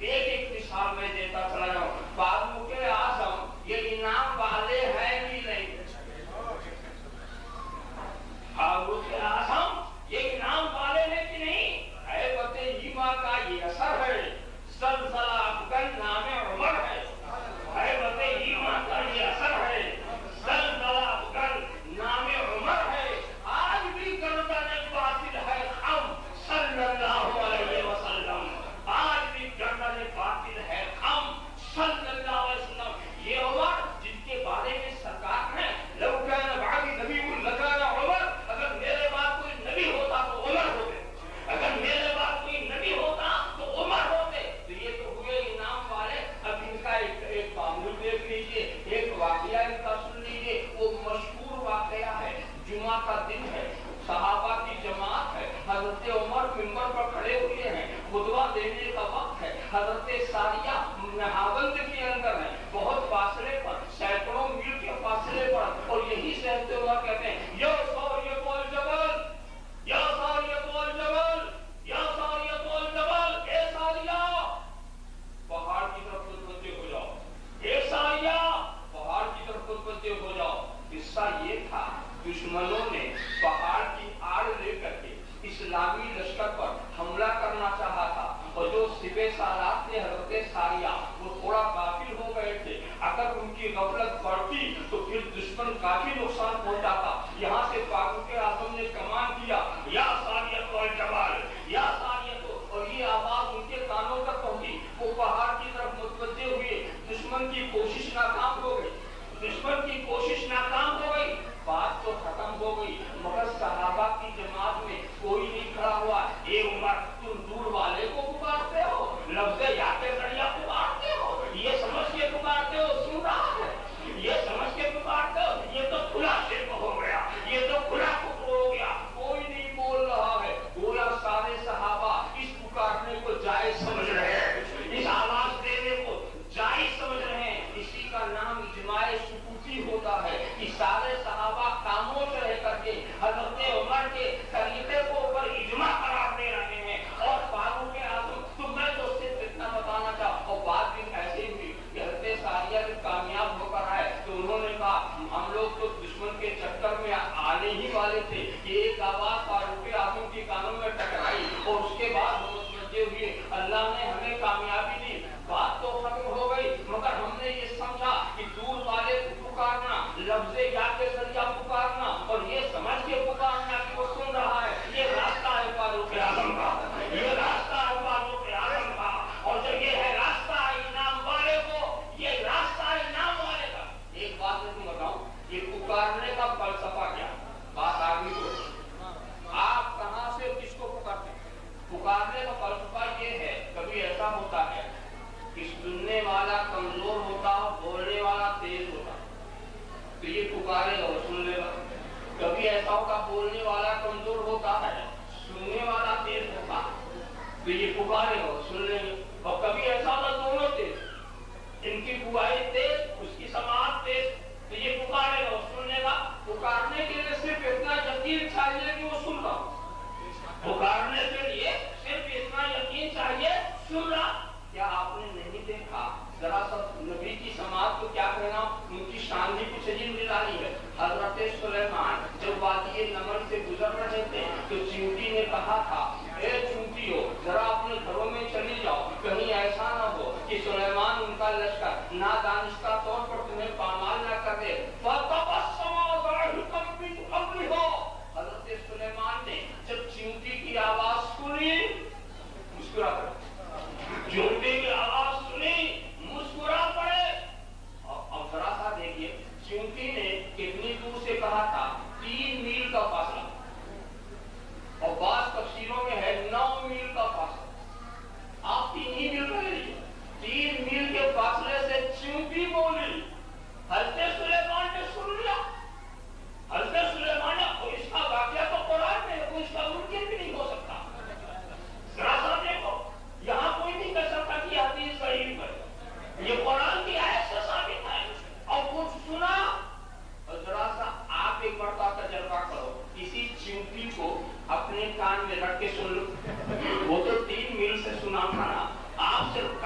ایک ایک مثال میں دیتا چلا جاؤں. فاروق اعظم یہ انعام والے ہیں بھی نہیں. فاروق اعظم یہ انعام والے ہیں کہ نہیں؟ غیبت ایما کا یہ اثر ہے. زلزلہ افغان نام عمر ہے. غیبت ایما کا یہ اثر ہے. زلزلہ افغان نام عمر ہے. آج بھی گردن باطل ہے ہم صلی اللہ علیہ وسلم. آج بھی گردن باطل ہے ہم صلی اللہ علیہ وسلم. یہ عمر جن کے بارے میں سرکار ہے لو کان بعد نبی لکان عمر. اگر میرے بعد کوئی نبی ہوتا تو عمر ہوتے. اگر میرے بعد کوئی نبی ہوتا تو عمر ہوتے. تو یہ تو ہوئے انعام والے. اب ان کا ایک معمول دیکھ لیجیے, ایک واقعہ ان کا سن لیجیے. وہ مشہور واقعہ ہے. جمعہ کا دن ہے, صحابہ کی جماعت ہے. حضرت عمر منبر پر کھڑے ہوئے ہیں, خطبہ دینے کا وقت ہے. حضرت ساریہ نہاوند کے اندر ہے, بہت فاصلے پر, سینکڑوں میل کے فاصلے پر. اور یہی سے حضرت عمر کہتے ہیں یا ساریہ الجبل, یا ساریہ الجبل, یا ساریہ الجبل. اے ساریہ پہاڑ کی طرف متوجہ ہو جاؤ. اے ساریہ پہاڑ کی طرف متوجہ ہو جاؤ. قصہ یہ تھا, دشمنوں نے پہاڑ کی آڑ لے کر کے اسلامی لشکر پر حملہ کرنا چاہا تھا. اور جو سپہ سالار تھے حضرت ساریہ وہ تھوڑا غافل ہو گئے تھے. اگر ان کی غفلت بڑھتی تو پھر دشمن کافی نقصان پہنچاتا. یہاں سے فاروق اعظم نے کمان کیا یا ساریہ الجبل, یا ساریہ. اور یہ آواز ان کے کانوں تک پہنچی. وہ پہاڑ کی طرف متوجہ ہوئے. دشمن کی کوشش ناکام ہو گئی. دشمن کی کوشش ناکام ہو گئی. بات تو ختم ہو گئی مگر صحابہ کی جماعت میں کوئی نہیں کھڑا ہوا. اے عمر تم دور والے کو پکارتے ہو, لفظ یا کے ذریعہ پکارتے ہو, یہ سمجھ کے پکارتے ہو سن رہا ہے, یہ سمجھ کے پکارتے ہو. یہ تو کھلا شرک ہو گیا, یہ تو کھلا کفر ہو گیا. کوئی نہیں بول رہا ہے. گویا سارے صحابہ اس پکارنے کو جائز سمجھ رہے ہیں, اس آواز دینے کو جائز سمجھ رہے ہیں. اسی کا نام اجماع سکوتی ہوتا ہے کہ سارے صحابہ خاموش رہ کر کے حضرت عمر کے طریقے کو اوپر اجماع قرار دے رہے ہیں. اور فاروق اعظم تو میں تو صرف اتنا بتانا چاہتا ہوں, بات بھی ایسے ہوئی کہ حضرت ساریہ جب کامیاب ہو کر آئے تو انہوں نے کہا ہم لوگ تو دشمن کے چکر میں آنے ہی والے تھے. کہ ایک آواز فاروق اعظم کی کانوں میں ٹکرائی اور اس کے بعد ہم متوجہ ہوئے اللہ نے ہمیں کامیابی دی. بات تو ختم ہو گئی مگر ہم نے یہ سمجھا کہ دور والے کو پکارنا, لفظ یا کے ذریعہ پکارنا اور یہ سمجھ کے پکارنا کہ وہ سن رہا ہے, یہ راستہ ہے فاروق اعظم کا, یہ راستہ ہے فاروق اعظم کا. اور جو یہ ہے راستہ انعام والے کو, یہ راستہ انعام والے کا. ایک بات میں تم بتاؤں, یہ پکارنے کا فلسفہ کیا؟ بات آگے کو آپ کہاں سے کس کو پکارتے ہیں؟ پکارنے کا فلسفہ یہ ہے, کبھی ایسا ہوتا ہے کہ سننے والا کمزور ہوتا, بولنے والا تیز ہوتا, تو یہ پکارے گا وہ سن لے گا. کبھی ایسا ہوگا بولنے والا کمزور ہوتا ہے, سننے والا تیز ہوتا, تو یہ پکارے گا وہ سن لیں گے. اور کبھی ایسا ہوگا دونوں تیز, ان کی بوائی تیز, اس کی سماعت تیز, تو یہ پکارے گا وہ سن لے گا. پکارنے کے لیے صرف اتنا یقین چاہیے کہ وہ سن رہا. پکارنے کے لیے صرف اتنا یقین چاہیے سن رہا. کیا آپ نے نہیں دیکھا ذرا سا نبی کی سماعت کو کیا کہنا, ان کی شان بھی کچھ عجیب دلانی ہے. حضرت سلیمان جب وادی نمر سے گزر رہے تھے تو چیونٹی نے کہا تھا اے چیونٹیو ذرا اپنے گھروں میں چلی جاؤ, کہیں ایسا نہ ہو کہ سلیمان ان کا لشکر نادانستہ طور پر تمہیں پامال نہ کر دے. حضرت سلیمان نے جب چیونٹی کی آواز سنی مسکرا پڑے, چیونٹی کی آواز سنی مسکرا پڑے. اب ذرا سا دیکھیے چیونٹی نے کتنی دور سے کہا تھا, 3 میل کا فاصلہ, اور بعض تفسیروں میں ہے 9 میل کا فاصلہ. آپ 3 ہی میل کا لے لیجیے, 3 میل کے فاصلے سے چیونٹی بول